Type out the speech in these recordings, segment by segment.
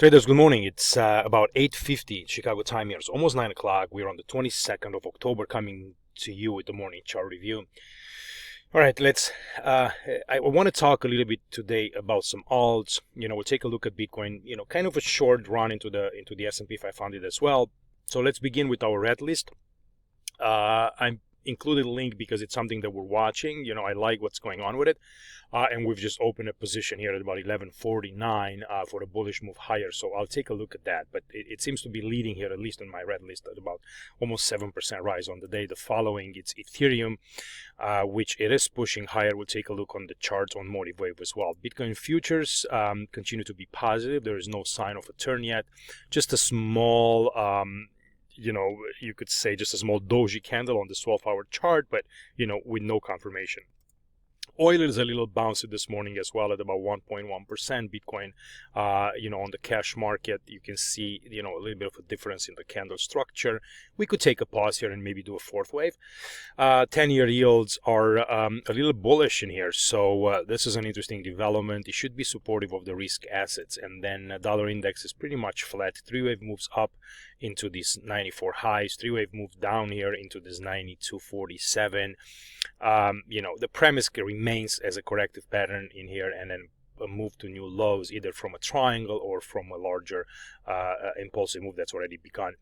Traders, good morning. It's about 8:50 Chicago time here. It's almost 9 o'clock. We're on the 22nd of October coming to you with the morning chart review. All right, I want to talk a little bit today about some alts. We'll take a look at Bitcoin, kind of a short run into the S&P 500 as well. So let's begin with our red list. I'm included a link because it's something that we're watching. I like what's going on with it. And we've just opened a position here at about 1149 for a bullish move higher. So I'll take a look at that. But it seems to be leading here, at least in my red list, at about almost 7% rise on the day. The following, it's Ethereum, which it is pushing higher. We'll take a look on the charts on Elliott Wave as well. Bitcoin futures continue to be positive. There is no sign of a turn yet. Just a small... you could say just a small doji candle on the 12-hour chart, but, with no confirmation. Oil is a little bouncy this morning as well at about 1.1%. Bitcoin, on the cash market, you can see, a little bit of a difference in the candle structure. We could take a pause here and maybe do a fourth wave. 10-year yields are a little bullish in here. So this is an interesting development. It should be supportive of the risk assets. And then dollar index is pretty much flat. Three-wave moves up into these 94 highs. Three-wave moves down here into this 92.47. The premise remains as a corrective pattern in here, and then a move to new lows, either from a triangle or from a larger impulsive move that's already begun.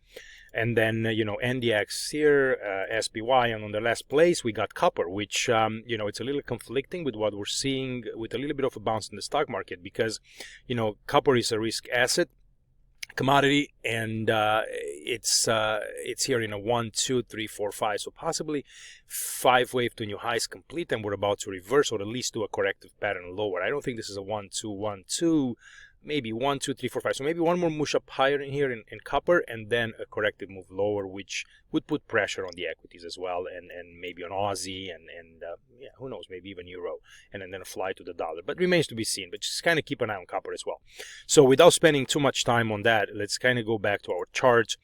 And then, NDX here, SPY, and on the last place, we got copper, which, it's a little conflicting with what we're seeing with a little bit of a bounce in the stock market because, copper is a risk asset commodity, and it's here in a 1, 2, 3, 4, 5, so possibly 5 wave to new highs complete, and we're about to reverse or at least do a corrective pattern lower. I don't think this is a 1, 2, 1, 2, maybe 1, 2, 3, 4, 5. So maybe one more mush up higher in here in copper, and then a corrective move lower, which would put pressure on the equities as well, and maybe on Aussie and who knows, maybe even Euro, and then a fly to the dollar. But remains to be seen. But just kind of keep an eye on copper as well. So without spending too much time on that, let's kind of go back to our charts.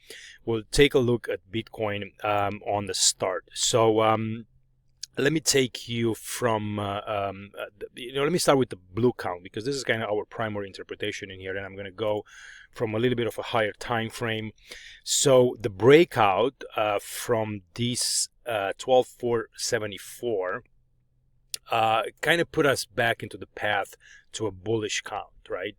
We'll take a look at Bitcoin on the start. So let me take you from, let me start with the blue count because this is kind of our primary interpretation in here, and I'm going to go from a little bit of a higher time frame. So the breakout from these 12,474 kind of put us back into the path to a bullish count, right?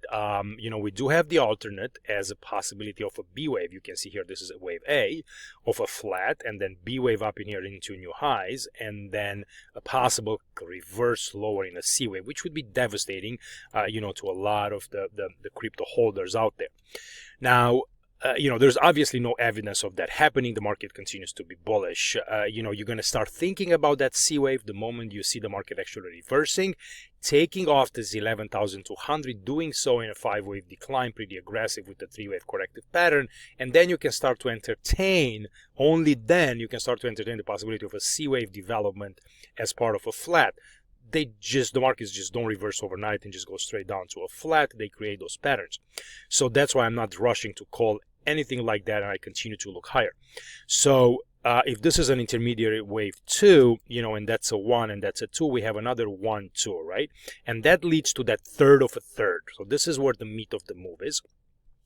We do have the alternate as a possibility of a B wave. You can see here, this is a wave A of a flat, and then B wave up in here into new highs, and then a possible reverse lower in a C wave, which would be devastating, to a lot of the crypto holders out there. Now, there's obviously no evidence of that happening. The market continues to be bullish. You're going to start thinking about that C wave the moment you see the market actually reversing, taking off this 11,200, doing so in a 5-wave decline, pretty aggressive with the 3-wave corrective pattern. And then you can start to entertain, only then you can start to entertain the possibility of a C wave development as part of a flat. The markets just don't reverse overnight and just go straight down to a flat. They create those patterns. So that's why I'm not rushing to call anything like that, and I continue to look higher. So if this is an intermediary wave 2, and that's a 1 and that's a 2, we have another 1, 2, right? And that leads to that third of a third. So this is where the meat of the move is.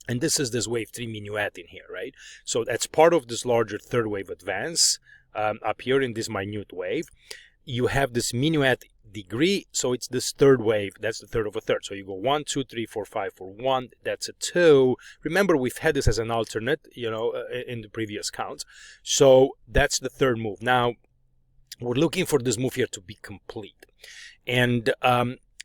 And this is this wave 3 minuet in here, right? So that's part of this larger third wave advance up here in this minute wave. You have this minuet degree, so it's this third wave. That's the third of a third. So you go 1, 2, 3, 4, 5 for 1. That's a 2. Remember, we've had this as an alternate, in the previous counts. So that's the third move. Now, we're looking for this move here to be complete. And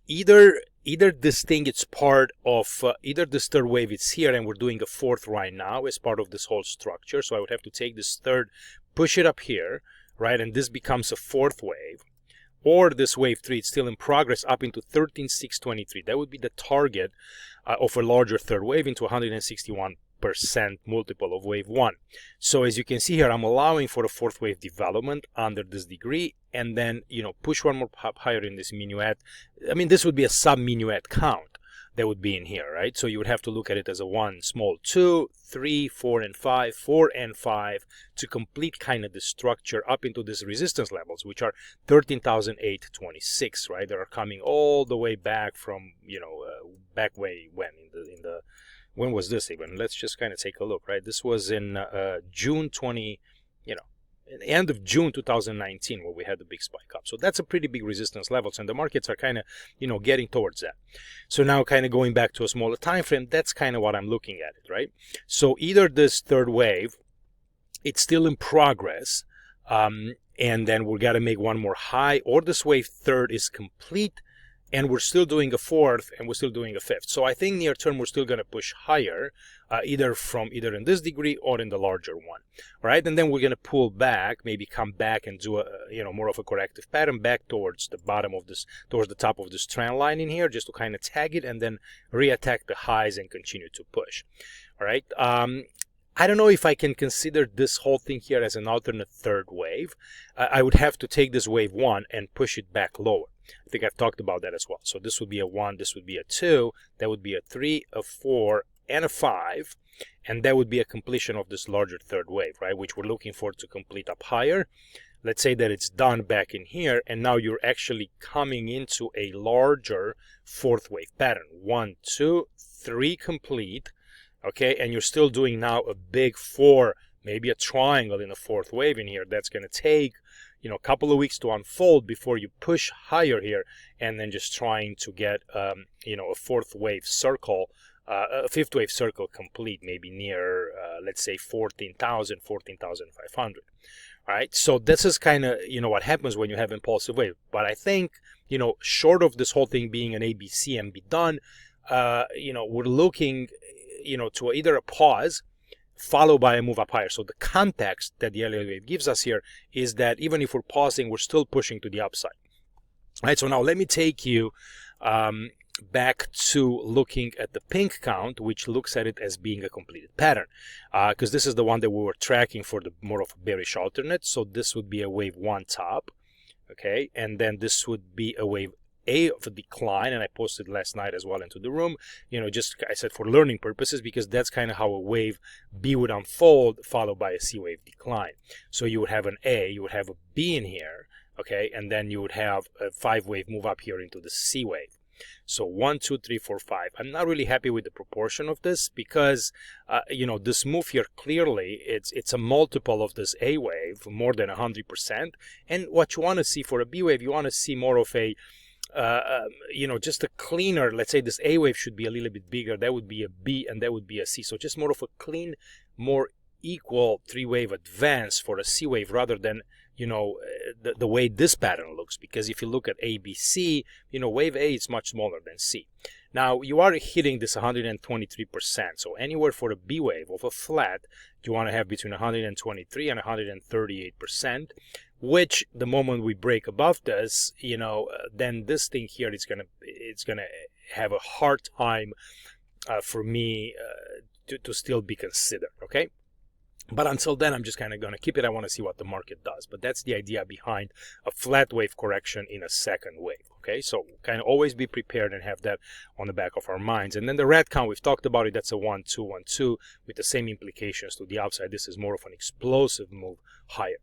either this thing, it's part of, either this third wave is here and we're doing a fourth right now as part of this whole structure. So I would have to take this third, push it up here, right? And this becomes a fourth wave. Or this wave 3, it's still in progress up into 13,623. That would be the target of a larger third wave into 161% multiple of wave 1. So as you can see here, I'm allowing for a fourth wave development under this degree, and then, push one more up higher in this minuet. I mean, this would be a sub-minuet count that would be in here, right? So you would have to look at it as a 1, small 2, 3, 4, and 5, 4 and 5 to complete kind of the structure up into these resistance levels, which are 13,826, right? They are coming all the way back from, back way when in the when was this even? Let's just kind of take a look, right? This was in June 20, end of June 2019, where we had the big spike up. So that's a pretty big resistance levels, and the markets are kind of, getting towards that. So now kind of going back to a smaller time frame, that's kind of what I'm looking at it, right? So either this third wave, it's still in progress, and then we got to make one more high, or this wave third is complete, and we're still doing a fourth, and we're still doing a fifth. So I think near term we're still going to push higher, either in this degree or in the larger one. All right, and then we're going to pull back, maybe come back and do a more of a corrective pattern back towards the bottom of this, towards the top of this trend line in here, just to kind of tag it and then reattack the highs and continue to push. All right. I don't know if I can consider this whole thing here as an alternate third wave. I would have to take this wave 1 and push it back lower. I think I've talked about that as well. So this would be a 1, this would be a 2, that would be a 3, a 4, and a 5. And that would be a completion of this larger third wave, right? Which we're looking for to complete up higher. Let's say that it's done back in here, and now you're actually coming into a larger fourth wave pattern. 1, 2, 3 complete. Okay, and you're still doing now a big 4, maybe a triangle in the fourth wave in here. That's going to take, a couple of weeks to unfold before you push higher here, and then just trying to get, a fourth wave circle, a fifth wave circle complete, maybe near, let's say 14,000, 14,500. All right, so this is kind of, what happens when you have impulsive wave. But I think, short of this whole thing being an ABC and be done, we're looking, to either a pause followed by a move up higher. So the context that the Elliott Wave gives us here is that even if we're pausing, we're still pushing to the upside. All right, so now let me take you back to looking at the pink count, which looks at it as being a completed pattern, because this is the one that we were tracking for the more of a bearish alternate. So this would be a wave 1 top, okay, and then this would be a wave A of a decline, and I posted last night as well into the room, just I said for learning purposes, because that's kind of how a wave B would unfold, followed by a C wave decline. So you would have an A, you would have a B in here, okay, and then you would have a 5 wave move up here into the C wave. So 1, 2, 3, 4, 5. I'm not really happy with the proportion of this, because this move here, clearly it's a multiple of this A wave, more than 100%. And what you want to see for a B wave, you want to see more of a just a cleaner, let's say this A wave should be a little bit bigger. That would be a B, and that would be a C. So just more of a clean, more equal 3-wave advance for a C wave, rather than, the way this pattern looks. Because if you look at A, B, C, wave A is much smaller than C. Now, you are hitting this 123%. So anywhere for a B wave of a flat, you want to have between 123 and 138%. Which the moment we break above this, then this thing here it's gonna have a hard time for me to still be considered. Okay, but until then, I'm just kind of gonna keep it. I want to see what the market does. But that's the idea behind a flat wave correction in a second wave. Okay, so kind of always be prepared and have that on the back of our minds. And then the red count, we've talked about it. That's a 1, 2, 1, 2 with the same implications to the upside. This is more of an explosive move higher.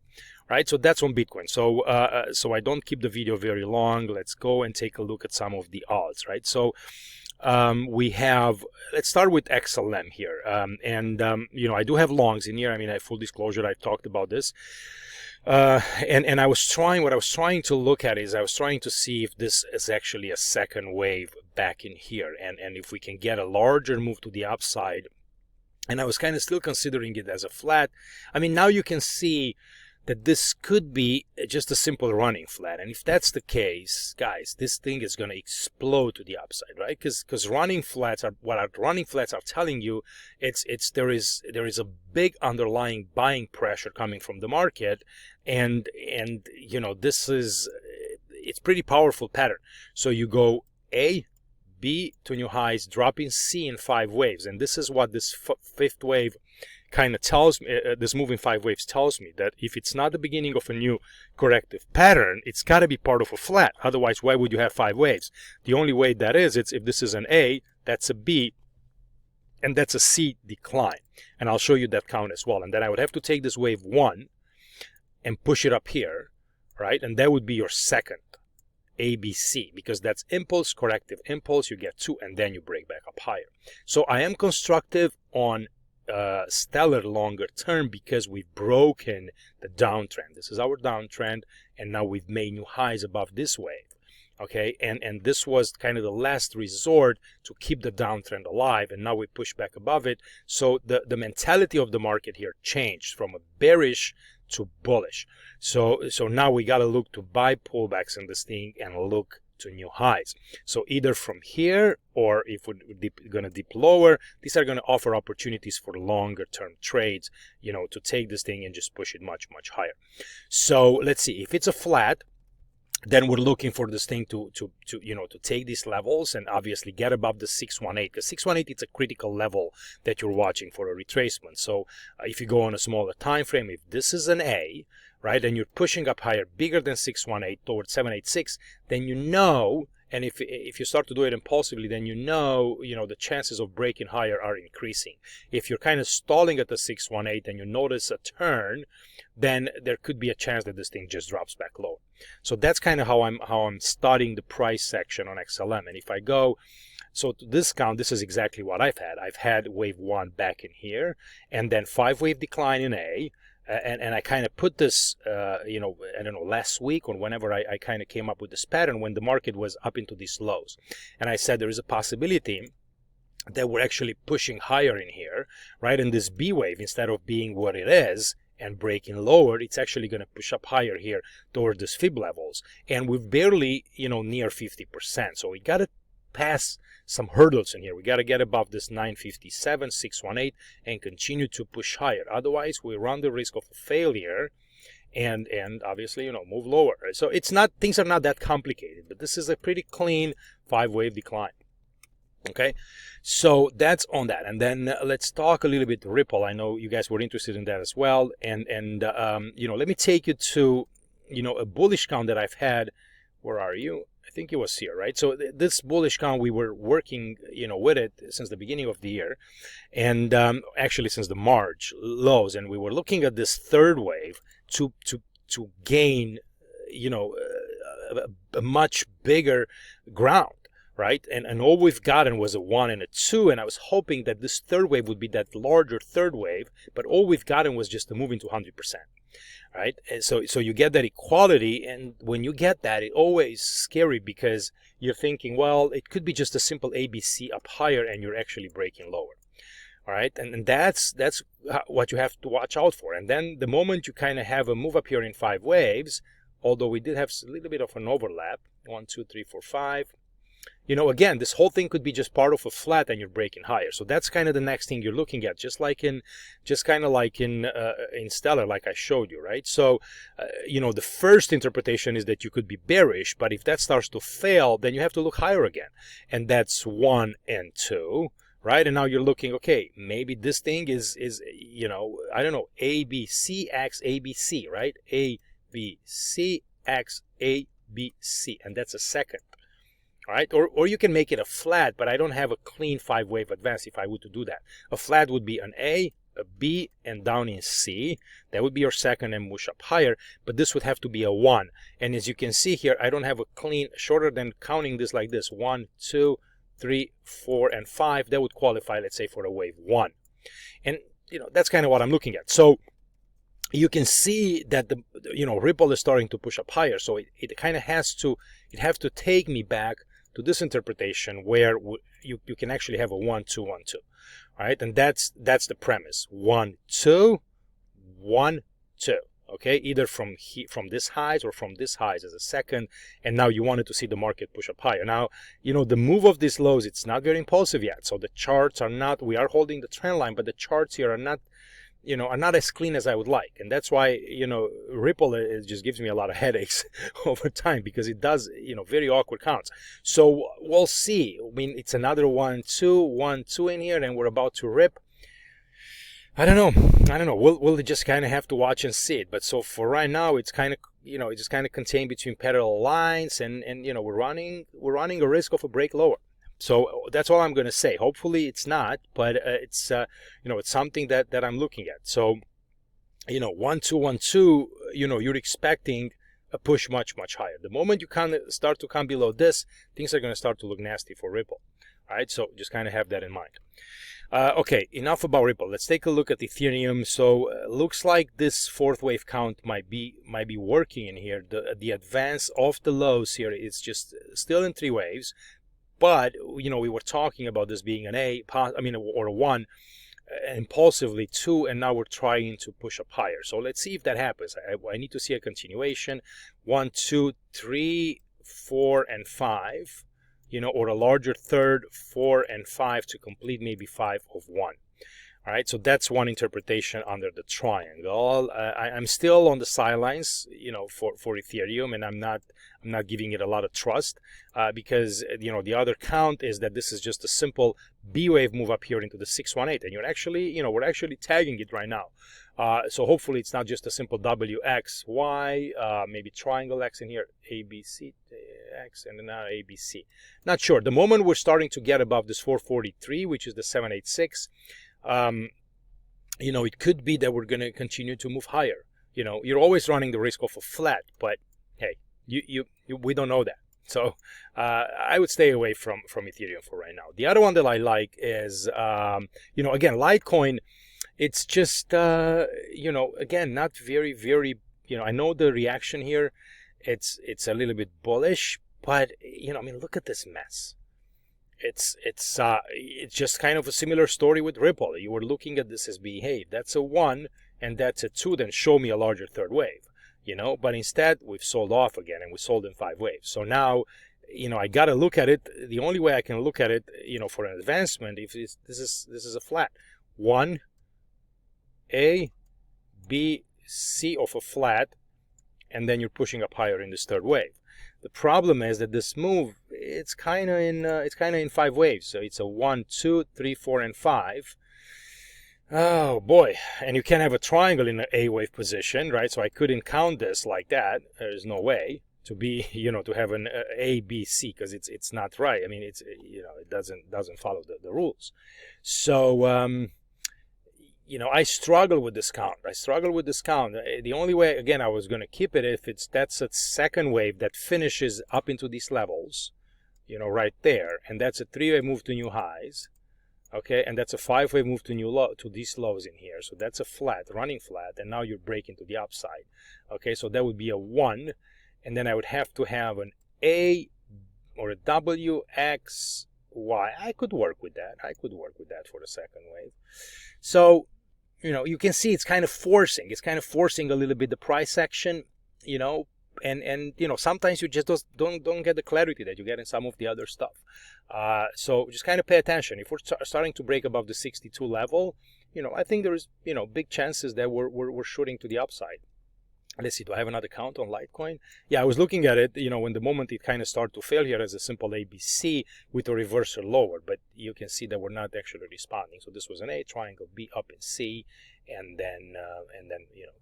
Right, so that's on Bitcoin. So so I don't keep the video very long. Let's go and take a look at some of the alts. Right, so we have, let's start with XLM here. I do have longs in here. I mean, I full disclosure, I've talked about this. And I was trying, what I was trying to look at is I was trying to see if this is actually a second wave back in here, and if we can get a larger move to the upside. And I was kind of still considering it as a flat. I mean, now you can see that this could be just a simple running flat. And if that's the case, guys, this thing is going to explode to the upside, right? Because running flats are, what our running flats are telling you, there is a big underlying buying pressure coming from the market, and this is, it's pretty powerful pattern. So you go A, B to new highs, dropping C in 5 waves, and this is what this fifth wave kind of tells me, this moving 5 waves tells me, that if it's not the beginning of a new corrective pattern, it's got to be part of a flat. Otherwise, why would you have 5 waves? The only way that is, it's if this is an A, that's a B, and that's a C decline. And I'll show you that count as well. And then I would have to take this wave 1 and push it up here, right? And that would be your second ABC, because that's impulse, corrective impulse. You get 2 and then you break back up higher. So I am constructive on stellar longer term because we've broken the downtrend. This is our downtrend, and now we've made new highs above this wave. Okay, and this was kind of the last resort to keep the downtrend alive, and now we push back above it. So the mentality of the market here changed from a bearish to bullish. So now we got to look to buy pullbacks in this thing and look to new highs. So either from here, or if we're going to dip lower, these are going to offer opportunities for longer term trades, you know, to take this thing and just push it much higher. So let's see, if it's a flat, then we're looking for this thing to take these levels and obviously get above the 618, because 618 is a critical level that you're watching for a retracement. So if you go on a smaller time frame, if this is an A, right, and you're pushing up higher, bigger than 618 towards 786, then you know, and if you start to do it impulsively, then you know the chances of breaking higher are increasing. If you're kind of stalling at the 618 and you notice a turn, then there could be a chance that this thing just drops back lower. So that's kind of how I'm studying the price section on XLM. And if I go, so to discount, this is exactly what I've had. I've had wave 1 back in here, and then 5-wave decline in A. And I kind of put this, I don't know, last week or whenever I kind of came up with this pattern when the market was up into these lows. And I said there is a possibility that we're actually pushing higher in here, right? And this B wave, instead of being what it is and breaking lower, it's actually going to push up higher here toward this fib levels. And we're barely, near 50%. So we got to pass some hurdles in here. We got to get above this 957, 618 and continue to push higher. Otherwise, we run the risk of failure and obviously, move lower. So it's not, things are not that complicated, but this is a pretty clean 5-wave decline. Okay, so that's on that. And then let's talk a little bit Ripple. I know you guys were interested in that as well. And let me take you to, a bullish count that I've had. Where are you? I think it was here, right? So this bullish count, we were working, with it since the beginning of the year, and actually since the March lows, and we were looking at this third wave to gain, a much bigger ground, right? And all we've gotten was a 1 and a 2, and I was hoping that this third wave would be that larger third wave, but all we've gotten was just a move into 100%. Right, and so you get that equality, and when you get that, it's always scary because you're thinking, well, it could be just a simple ABC up higher, and you're actually breaking lower. All right, and that's what you have to watch out for. And then the moment you kind of have a move up here in 5 waves, although we did have a little bit of an overlap, 1, 2, 3, 4, 5. Again, this whole thing could be just part of a flat and you're breaking higher. So that's kind of the next thing you're looking at, just kind of like in Stellar, like I showed you, right? So, the first interpretation is that you could be bearish, but if that starts to fail, then you have to look higher again. And that's 1 and 2, right? And now you're looking, okay, maybe this thing is I don't know, ABC x ABC, right? ABC x ABC, and that's a second. All right, or you can make it a flat, but I don't have a clean 5-wave advance if I were to do that. A flat would be an A, a B, and down in C. That would be your second and push up higher, but this would have to be a 1. And as you can see here, I don't have a clean, shorter than counting this like this, 1, 2, 3, 4, and 5. That would qualify, let's say, for a wave 1. And, that's kind of what I'm looking at. So you can see that the Ripple is starting to push up higher. So it kind of has to take me back to this interpretation where you can actually have a 1, 2, 1, 2, all right? And that's the premise: 1, 2, 1, 2. Okay, either from this highs or from this highs as a second, and now you wanted to see the market push up higher. Now, the move of these lows, it's not very impulsive yet. So the charts are not. We are holding the trend line, but the charts here are not. Are not as clean as I would like. And that's why, Ripple, it just gives me a lot of headaches over time because it does, very awkward counts. So we'll see. I mean, it's another 1, 2, 1, 2 in here, and we're about to rip. I don't know. We'll just kind of have to watch and see it. But so for right now, it's kind of, it's just kind of contained between parallel lines, and we're running a risk of a break lower. So that's all I'm going to say. Hopefully it's not, but it's it's something that I'm looking at. So 1, 2, 1, 2. You're expecting push much higher. The moment you start to come below this, things are going to start to look nasty for Ripple. All right, so just kind of have that in mind. Okay, enough about Ripple. Let's take a look at Ethereum. So looks like this fourth wave count might be working in here. The advance of the lows here is just still in 3 waves, but we were talking about this being an or a 1, impulsively 2, and now we're trying to push up higher. So let's see if that happens. I need to see a continuation. 1, 2, 3, 4, and 5. Or a larger third, 4 and 5 to complete maybe 5 of 1. All right, so that's one interpretation under the triangle. I'm still on the sidelines, for Ethereum, and I'm not giving it a lot of trust because the other count is that this is just a simple B wave move up here into the 618, and we're actually tagging it right now. So hopefully it's not just a simple W X Y, maybe triangle X in here, A B C X, and now A B C. Not sure. The moment we're starting to get above this 443, which is the 786. It could be that we're going to continue to move higher. You're always running the risk of a flat, but hey, we don't know that. So I would stay away from Ethereum for right now. The other one that I like is, again, Litecoin. It's just, again, not very, very, I know the reaction here, it's a little bit bullish, but, look at this mess. It's just kind of a similar story with Ripple. You were looking at this as being, hey, that's a 1 and that's a 2, then show me a larger third wave, but instead we've sold off again, and we sold in 5 waves. So now, I got to look at it. The only way I can look at it, for an advancement, if this is a flat 1, A, B, C of a flat, and then you're pushing up higher in this third wave. The problem is that this move, it's kind of in 5 waves. So it's a 1, 2, 3, 4, and 5. Oh boy! And you can't have a triangle in an A wave position, right? So I couldn't count this like that. There's no way to be, to have an A, B, C, because it's not right. I mean, it doesn't follow the rules. So I struggle with this count. The only way, again, I was going to keep it if that's a second wave that finishes up into these levels, right there, and that's a 3-wave move to new highs, okay, and that's a 5-wave move to these lows in here. So that's a flat, running flat, and now you're breaking to the upside, okay. So that would be a 1, and then I would have to have an A or a W X Y. I could work with that for the second wave. So you can see it's kind of forcing a little bit the price action, and sometimes you just don't get the clarity that you get in some of the other stuff. So just kind of pay attention. If we're starting to break above the 62 level, I think there is big chances that we're shooting to the upside. Let's see, do I have another count on Litecoin? Yeah, I was looking at it, when the moment it kind of started to fail here as a simple ABC with a reversal lower, but you can see that we're not actually responding. So this was an A, triangle B up in C, and then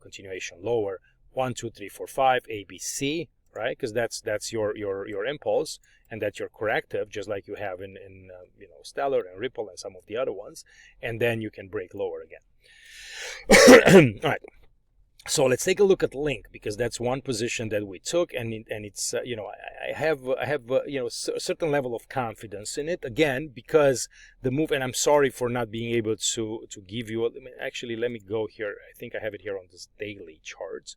continuation lower, 1, 2, 3, 4, 5, ABC, right? Because that's your impulse, and that's your corrective, just like you have in Stellar and Ripple and some of the other ones, and then you can break lower again. All right. So let's take a look at Link, because that's one position that we took, and it's I have a certain level of confidence in it, again, because the move, and I'm sorry for not being able to give you actually, let me go here. I think I have it here on this daily charts,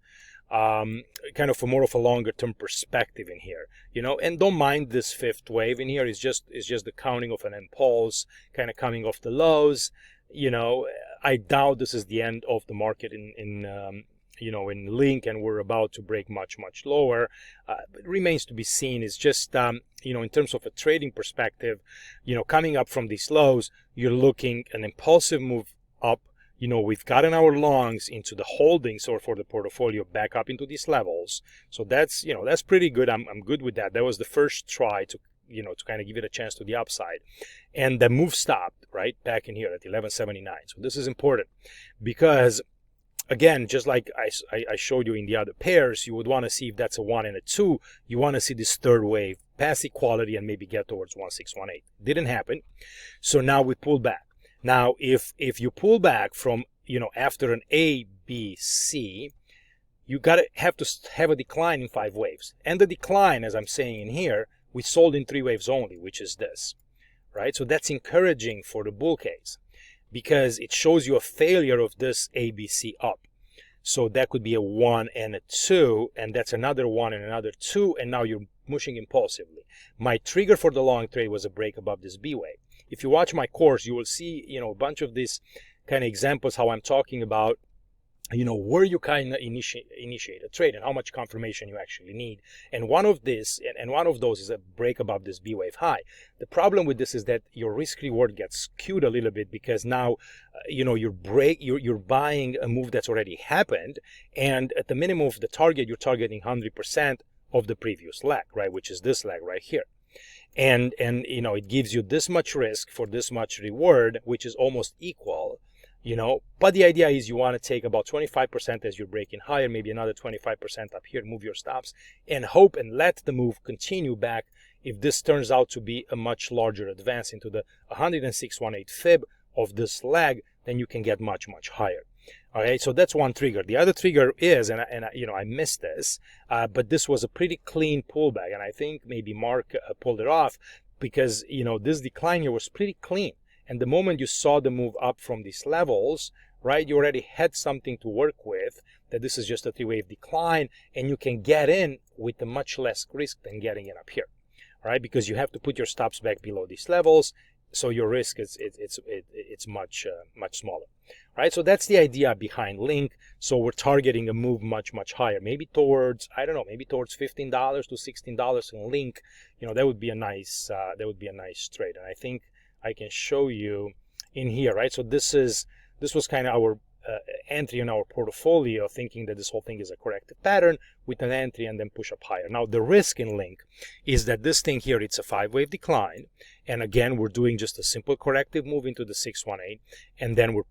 kind of more of a longer term perspective in here, and don't mind this 5th wave in here. It's just the counting of an impulse kind of coming off the lows. I doubt this is the end of the market in Link, and we're about to break much lower. It remains to be seen. It's just in terms of a trading perspective, coming up from these lows, you're looking an impulsive move up. We've gotten our longs into the holdings or for the portfolio back up into these levels. So that's pretty good. I'm good with that. That was the first try to kind of give it a chance to the upside, and the move stopped right back in here at 1179. So this is important, because again, just like I showed you in the other pairs, you would want to see if that's a 1 and a 2. You want to see this third wave pass equality and maybe get towards 1618. Didn't happen. So now we pull back. Now, if you pull back from, after an A, B, C, you gotta have to have a decline in 5 waves. And the decline, as I'm saying in here, we sold in 3 waves only, which is this, right? So that's encouraging for the bull case because it shows you a failure of this ABC up. So that could be a 1 and a 2, and that's another 1 and another 2, and now you're mushing impulsively. My trigger for the long trade was a break above this B wave. If you watch my course, you will see, a bunch of these kind of examples how I'm talking about, where you kind of initiate a trade and how much confirmation you actually need. And one of those is a break above this B wave high. The problem with this is that your risk reward gets skewed a little bit because now, you're buying a move that's already happened, and at the minimum of the target, you're targeting 100% of the previous leg, right? Which is this leg right here. And it gives you this much risk for this much reward, which is almost equal. But the idea is you want to take about 25% as you're breaking higher, maybe another 25% up here, move your stops, and hope and let the move continue back. If this turns out to be a much larger advance into the 106.18 fib of this leg, then you can get much, much higher. All right, so that's one trigger. The other trigger is, I missed this, but this was a pretty clean pullback, and I think maybe Mark pulled it off because, this decline here was pretty clean. And the moment you saw the move up from these levels, right, you already had something to work with, that this is just a 3-wave decline, and you can get in with a much less risk than getting in up here, right? Because you have to put your stops back below these levels, so your risk is much smaller, right? So that's the idea behind Link. So we're targeting a move much higher, maybe towards $15 to $16 in Link. That would be a nice trade, and I think I can show you in here, right? So this was kind of our entry in our portfolio, thinking that this whole thing is a corrective pattern with an entry and then push up higher. Now the risk in Link is that this thing here, it's a 5-wave decline, and again we're doing just a simple corrective move into the 618, and then we're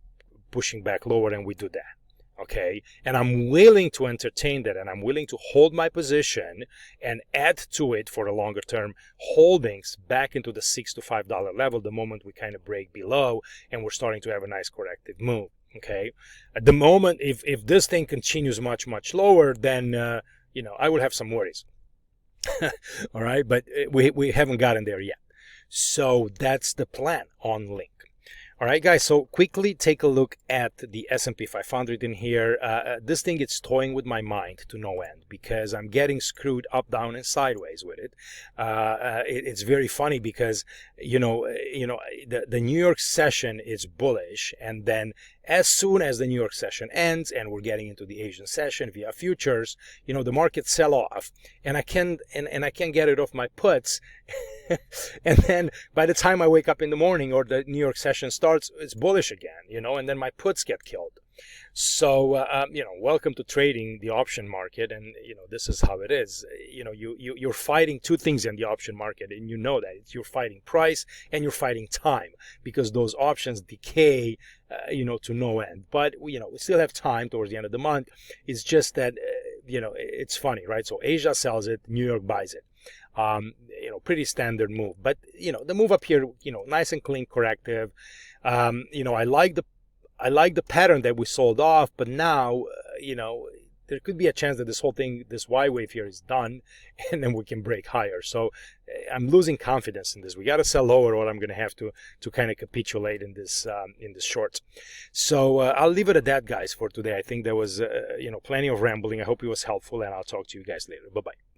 pushing back lower, and we do that. Okay, and I'm willing to entertain that, and I'm willing to hold my position and add to it for a longer term holdings back into the $6 to $5 level the moment we kind of break below and we're starting to have a nice corrective move. Okay, at the moment, if this thing continues much lower, then I will have some worries. All right, but we haven't gotten there yet. So that's the plan on Link. All right, guys, so quickly take a look at the S&P 500 in here. This thing is toying with my mind to no end because I'm getting screwed up, down, and sideways with it. It's very funny because, the New York session is bullish, and then as soon as the New York session ends and we're getting into the Asian session via futures, the markets sell off, and I can't get it off my puts. And then by the time I wake up in the morning or the New York session starts, it's bullish again, and then my puts get killed. So, welcome to trading the option market, and this is how it is. You're fighting two things in the option market, and that you're fighting price and you're fighting time, because those options decay, to no end. But we still have time towards the end of the month. It's just that, it's funny, right? So Asia sells it, New York buys it. Pretty standard move, but the move up here, nice and clean corrective. I like the pattern that we sold off, but now, there could be a chance that this whole thing, this Y wave here is done, and then we can break higher. So I'm losing confidence in this. We got to sell lower, or I'm going to have to kind of capitulate in this short. So I'll leave it at that, guys, for today. I think there was, plenty of rambling. I hope it was helpful, and I'll talk to you guys later. Bye-bye.